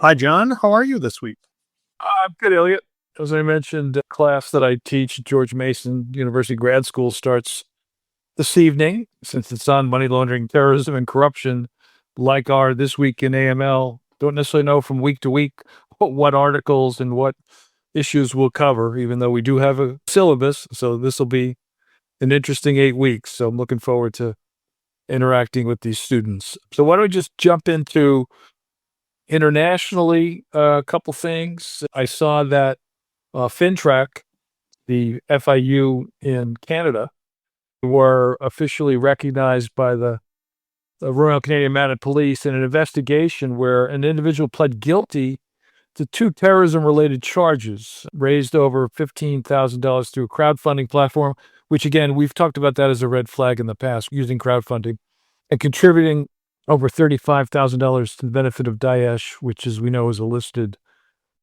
Hi, John. How are you this week? I'm good, Elliot. As I mentioned, the class that I teach at George Mason University Grad School starts this evening. Since it's on money laundering, terrorism, and corruption, like our This Week in AML, don't necessarily know from week to week what articles and what issues we'll cover, even though we do have a syllabus. So this will be an interesting 8 weeks. So I'm looking forward to interacting with these students. So why don't we just jump into internationally, a couple things. I saw that FinTrack, the FIU in Canada, were officially recognized by the Royal Canadian Mounted Police in an investigation where an individual pled guilty to 2 terrorism-related charges, raised over $15,000 through a crowdfunding platform, which again, we've talked about that as a red flag in the past, using crowdfunding, and contributing over $35,000 to the benefit of Daesh, which, as we know, is a listed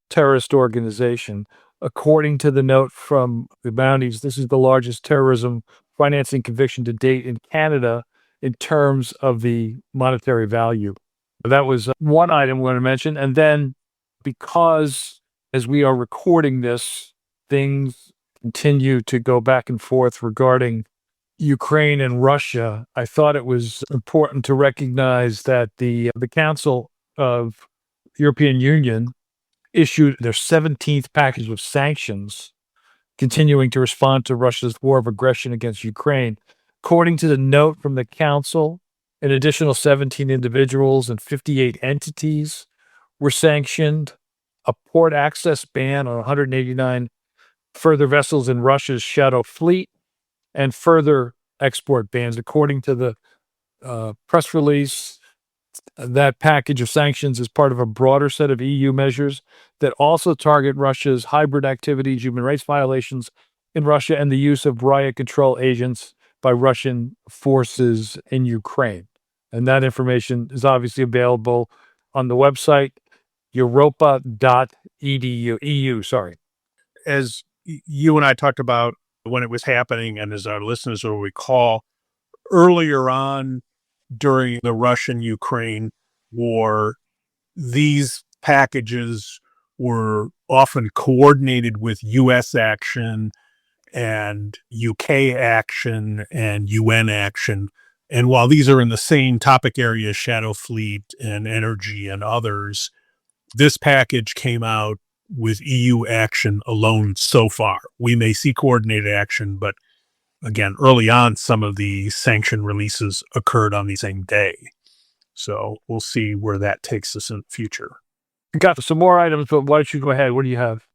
terrorist organization. According to the note from the bounties, this is the largest terrorism financing conviction to date in Canada in terms of the monetary value. That was one item we want to mention. And then, because as we are recording this, things continue to go back and forth regarding Ukraine and Russia, I thought it was important to recognize that the Council of the European Union issued their 17th package of sanctions, continuing to respond to Russia's war of aggression against Ukraine. According to the note from the Council, an additional 17 individuals and 58 entities were sanctioned, a port access ban on 189 further vessels in Russia's shadow fleet, and further export bans. According to the press release, that package of sanctions is part of a broader set of EU measures that also target Russia's hybrid activities, human rights violations in Russia, and the use of riot control agents by Russian forces in Ukraine. And that information is obviously available on the website europa.edu. As you and I talked about when it was happening, and as our listeners will recall, earlier on during the Russian-Ukraine war, these packages were often coordinated with U.S. action and UK action and UN action. And while these are in the same topic area, Shadow Fleet and energy and others, this package came out with EU action alone so far. We may see coordinated action, but again, early on, some of the sanction releases occurred on the same day. So we'll see where that takes us in the future. Got some more items, but why don't you go ahead? What do you have?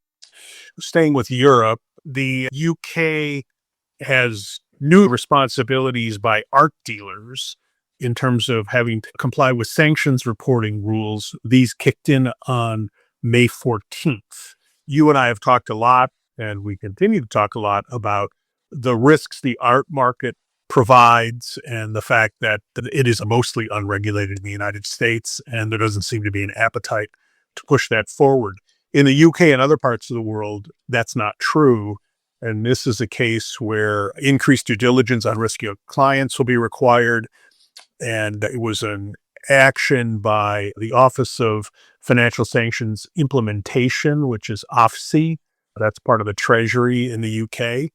Staying with Europe, the UK has new responsibilities by art dealers in terms of having to comply with sanctions reporting rules. These kicked in on May 14th. You and I have talked a lot, and we continue to talk a lot about the risks the art market provides and the fact that it is mostly unregulated in the United States, and there doesn't seem to be an appetite to push that forward. In the UK and other parts of the world, that's not true. And this is a case where increased due diligence on risky clients will be required. And it was an action by the Office of Financial Sanctions Implementation, which is OFSI. That's part of the Treasury in the UK.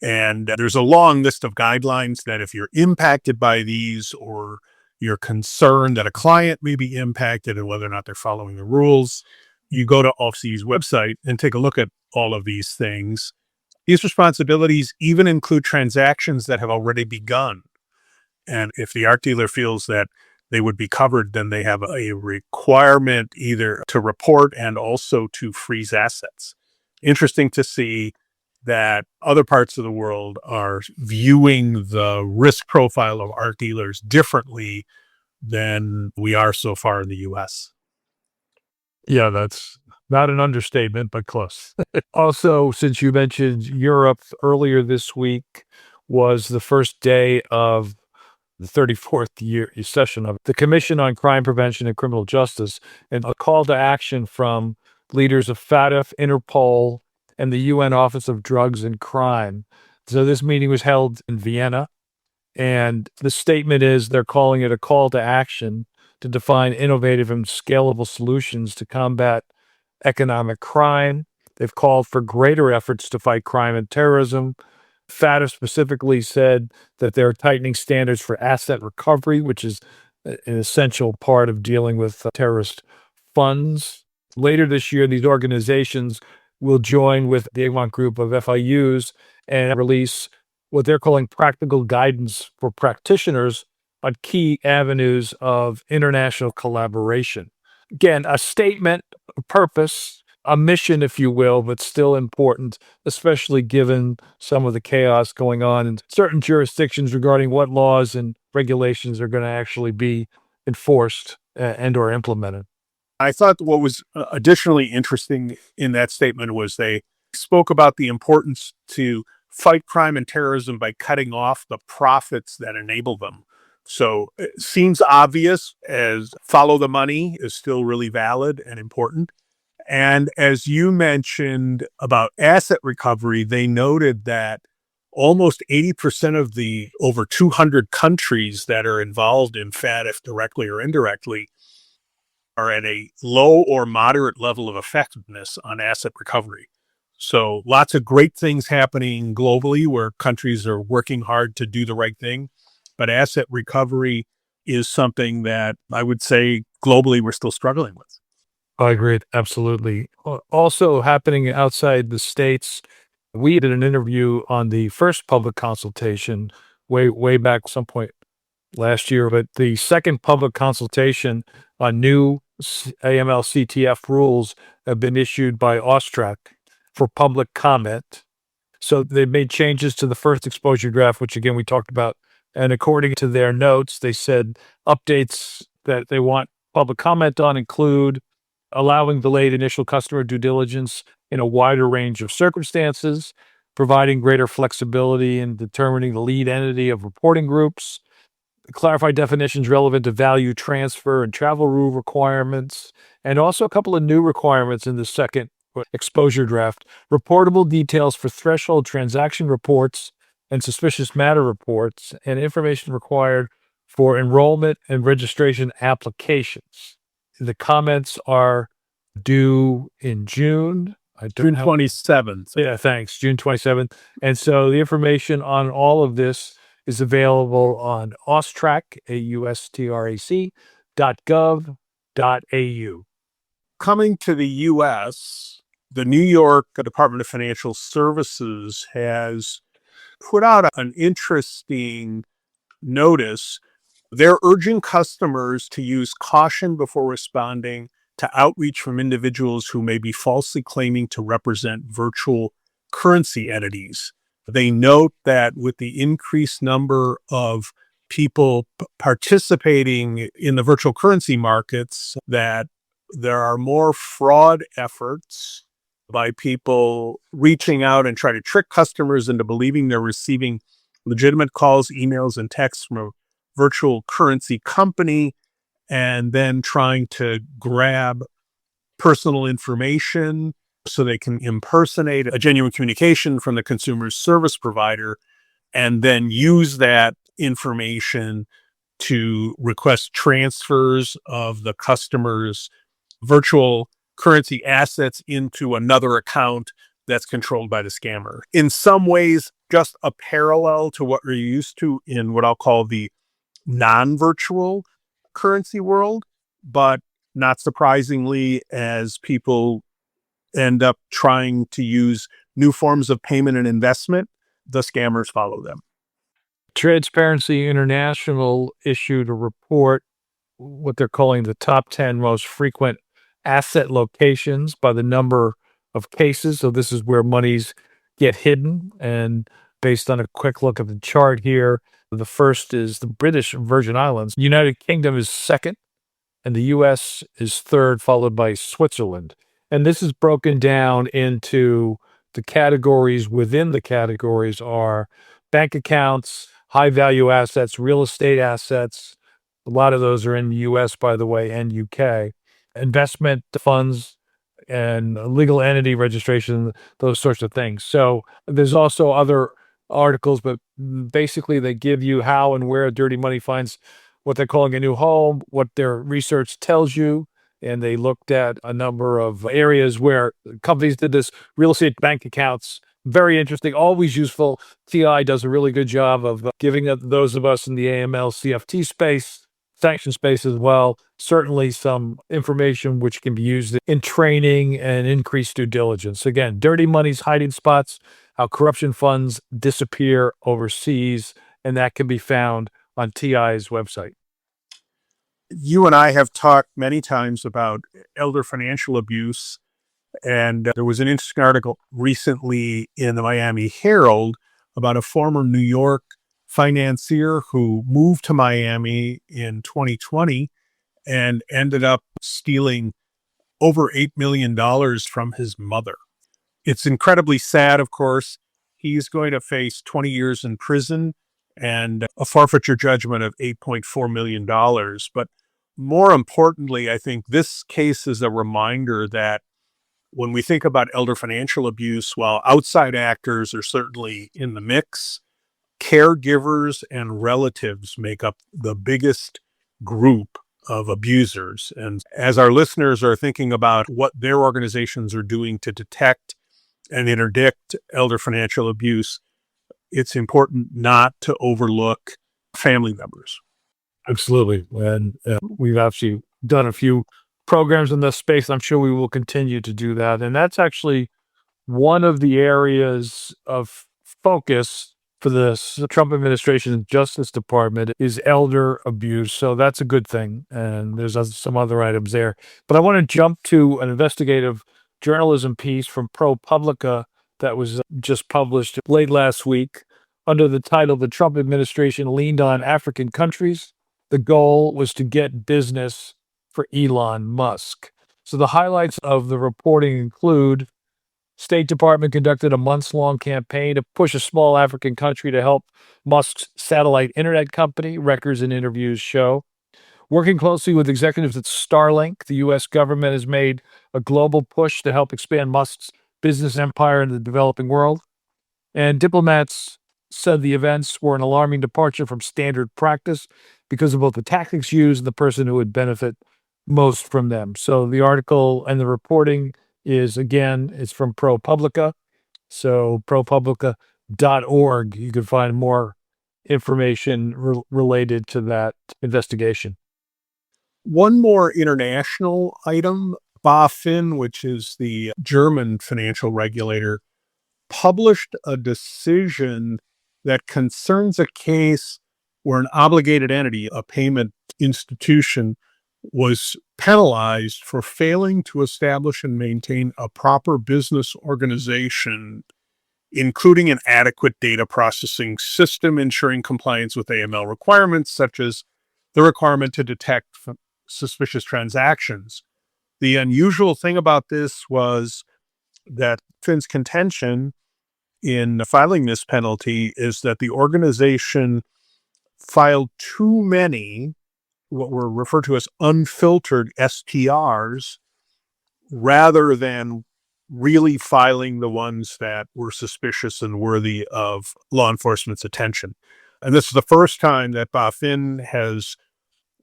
And there's a long list of guidelines that if you're impacted by these, or you're concerned that a client may be impacted and whether or not they're following the rules, you go to OFSI's website and take a look at all of these things. These responsibilities even include transactions that have already begun. And if the art dealer feels that they would be covered, then they have a requirement either to report and also to freeze assets. Interesting to see that other parts of the world are viewing the risk profile of art dealers differently than we are so far in the US. Yeah, that's not an understatement, but close. Also, since you mentioned Europe, earlier this week was the first day of the 34th year session of the Commission on Crime Prevention and Criminal Justice, and a call to action from leaders of FATF, Interpol, and the UN Office of Drugs and Crime. So this meeting was held in Vienna, and the statement is they're calling it a call to action to define innovative and scalable solutions to combat economic crime. They've called for greater efforts to fight crime and terrorism. FATF specifically said that they're tightening standards for asset recovery, which is an essential part of dealing with terrorist funds. Later this year, these organizations will join with the Egmont group of FIUs and release what they're calling practical guidance for practitioners on key avenues of international collaboration. Again, a statement, a purpose, a mission, if you will, but still important, especially given some of the chaos going on in certain jurisdictions regarding what laws and regulations are going to actually be enforced and or implemented. I thought what was additionally interesting in that statement was they spoke about the importance to fight crime and terrorism by cutting off the profits that enable them. So it seems obvious, as follow the money is still really valid and important. And as you mentioned about asset recovery, they noted that almost 80% of the over 200 countries that are involved in FATF directly or indirectly are at a low or moderate level of effectiveness on asset recovery. So lots of great things happening globally where countries are working hard to do the right thing. But asset recovery is something that I would say globally we're still struggling with. I agree. Absolutely. Also happening outside the States, we did an interview on the first public consultation way back some point last year, but the second public consultation on new AML CTF rules have been issued by AUSTRAC for public comment. So they made changes to the first exposure draft, which again we talked about. And according to their notes, they said updates that they want public comment on include allowing delayed initial customer due diligence in a wider range of circumstances, providing greater flexibility in determining the lead entity of reporting groups, clarify definitions relevant to value transfer and travel rule requirements, and also a couple of new requirements in the second exposure draft: reportable details for threshold transaction reports and suspicious matter reports, and information required for enrollment and registration applications. The comments are due in June. June 27th. Yeah, thanks. June 27th. And so the information on all of this is available on AUSTRAC, AUSTRAC.gov.au. Coming to the U.S., the New York Department of Financial Services has put out an interesting notice. They're urging customers to use caution before responding to outreach from individuals who may be falsely claiming to represent virtual currency entities. They note that with the increased number of people participating in the virtual currency markets, that there are more fraud efforts by people reaching out and try to trick customers into believing they're receiving legitimate calls, emails, and texts from a virtual currency company, and then trying to grab personal information so they can impersonate a genuine communication from the consumer's service provider and then use that information to request transfers of the customer's virtual currency assets into another account that's controlled by the scammer. In some ways, just a parallel to what we're used to in what I'll call the non-virtual currency world, but not surprisingly, as people end up trying to use new forms of payment and investment, the scammers follow them. Transparency International issued a report, what they're calling the top 10 most frequent asset locations by the number of cases. So this is where monies get hidden. And based on a quick look at the chart here, the first is the British Virgin Islands. United Kingdom is second, and the US is third, followed by Switzerland. And this is broken down into the categories. Within the categories are bank accounts, high value assets, real estate assets. A lot of those are in the US, by the way, and UK. Investment funds and legal entity registration, those sorts of things. So there's also other articles, but basically they give you how and where dirty money finds what they're calling a new home, what their research tells you. And they looked at a number of areas where companies did this. Real estate bank accounts, very interesting, always useful. TI does a really good job of giving those of us in the AML CFT space, sanction space as well, certainly some information which can be used in training and increased due diligence. Again, dirty money's hiding spots, how corruption funds disappear overseas, and that can be found on TI's website. You and I have talked many times about elder financial abuse, and there was an interesting article recently in the Miami Herald about a former New York financier who moved to Miami in 2020 and ended up stealing over $8 million from his mother. It's incredibly sad, of course. He's going to face 20 years in prison and a forfeiture judgment of $8.4 million. But more importantly, I think this case is a reminder that when we think about elder financial abuse, while outside actors are certainly in the mix, caregivers and relatives make up the biggest group of abusers. And as our listeners are thinking about what their organizations are doing to detect and interdict elder financial abuse, it's important not to overlook family members. Absolutely. And we've actually done a few programs in this space. I'm sure we will continue to do that. And that's actually one of the areas of focus for the Trump administration Justice Department is elder abuse. So that's a good thing. And there's some other items there. But I want to jump to an investigative journalism piece from ProPublica that was just published late last week under the title, "The Trump Administration Leaned on African Countries. The Goal was to get business for Elon Musk." So the highlights of the reporting include State Department conducted a months-long campaign to push a small African country to help Musk's satellite internet company, records and interviews show. Working closely with executives at Starlink, the U.S. government has made a global push to help expand Musk's business empire in the developing world. And diplomats said the events were an alarming departure from standard practice because of both the tactics used and the person who would benefit most from them. So the article and the reporting is, again, it's from ProPublica. So propublica.org, you can find more information related to that investigation. One more international item, BaFin, which is the German financial regulator, published a decision that concerns a case where an obligated entity, a payment institution, was penalized for failing to establish and maintain a proper business organization, including an adequate data processing system ensuring compliance with AML requirements, such as the requirement to detect suspicious transactions. The unusual thing about this was that Finn's contention in filing this penalty is that the organization filed too many what were referred to as unfiltered STRs rather than really filing the ones that were suspicious and worthy of law enforcement's attention. And this is the first time that BaFin has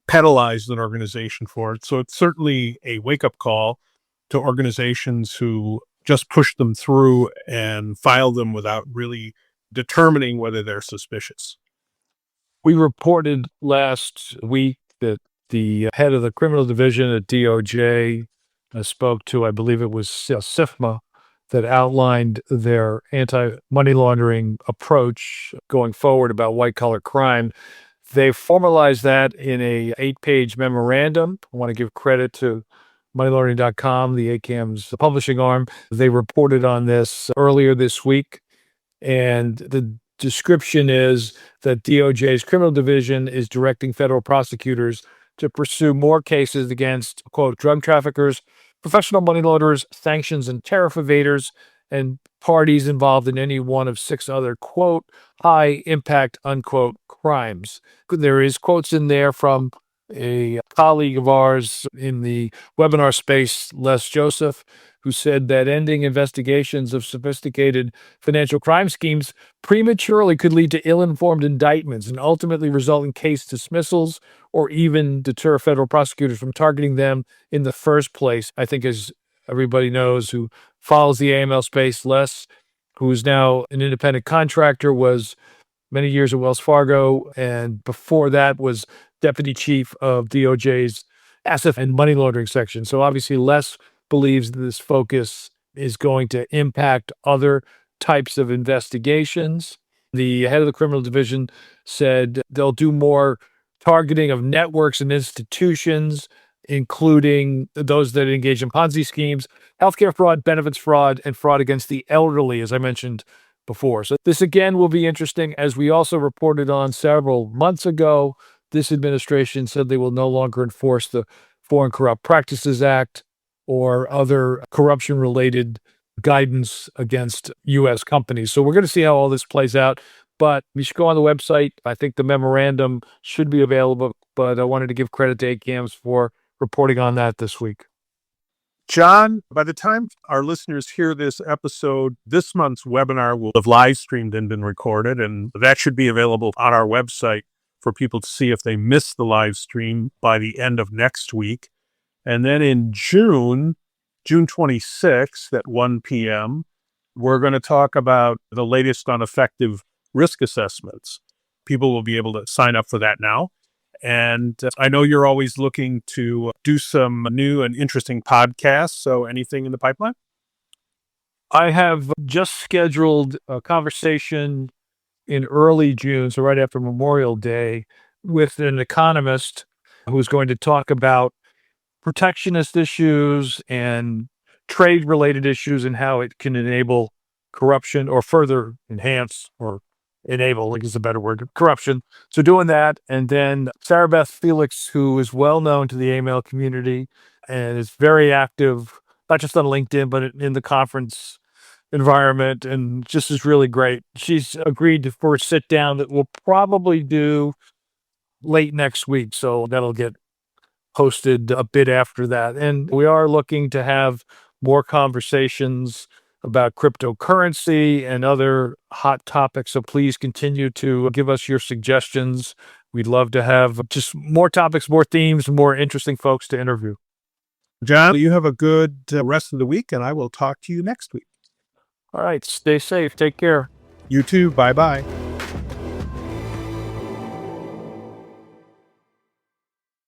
penalized an organization for it. So it's certainly a wake-up call to organizations who just push them through and file them without really determining whether they're suspicious. We reported last week that the head of the criminal division at DOJ spoke to, I believe it was SIFMA, that outlined their anti-money laundering approach going forward about white-collar crime. They formalized that in a 8-page memorandum. I want to give credit to moneylaundering.com, the ACAM's publishing arm. They reported on this earlier this week. And the description is that DOJ's criminal division is directing federal prosecutors to pursue more cases against, quote, drug traffickers, professional money launderers, sanctions and tariff evaders, and parties involved in any one of 6 other, quote, high impact, unquote, crimes. There is quotes in there from a colleague of ours in the webinar space, Les Joseph, who said that ending investigations of sophisticated financial crime schemes prematurely could lead to ill-informed indictments and ultimately result in case dismissals or even deter federal prosecutors from targeting them in the first place. I think, as everybody knows who follows the AML space, Les, who is now an independent contractor, was many years at Wells Fargo, and before that was deputy chief of DOJ's asset and money laundering section. So obviously Les believes that this focus is going to impact other types of investigations. The head of the criminal division said they'll do more targeting of networks and institutions, including those that engage in Ponzi schemes, healthcare fraud, benefits fraud, and fraud against the elderly, as I mentioned before. So this again will be interesting. As we also reported on several months ago, this administration said they will no longer enforce the Foreign Corrupt Practices Act or other corruption-related guidance against U.S. companies. So we're going to see how all this plays out, but you should go on the website. I think the memorandum should be available, but I wanted to give credit to ACAMS for reporting on that this week. John, by the time our listeners hear this episode, this month's webinar will have live streamed and been recorded, and that should be available on our website for people to see if they missed the live stream by the end of next week. And then in June 26th at 1 p.m., we're going to talk about the latest on effective risk assessments. People will be able to sign up for that now. And I know you're always looking to do some new and interesting podcasts. So anything in the pipeline? I have just scheduled a conversation in early June, so right after Memorial Day, with an economist who's going to talk about protectionist issues and trade-related issues and how it can enable corruption or further enhance or enable, I think is a better word, corruption. So doing that. And then Sarah Beth Felix, who is well known to the AML community and is very active, not just on LinkedIn, but in the conference environment, and just is really great. She's agreed for a sit down that we'll probably do late next week. So that'll get posted a bit after that. And we are looking to have more conversations about cryptocurrency and other hot topics. So please continue to give us your suggestions. We'd love to have just more topics, more themes, more interesting folks to interview. John, you have a good rest of the week, and I will talk to you next week. All right. Stay safe. Take care. You too. Bye-bye.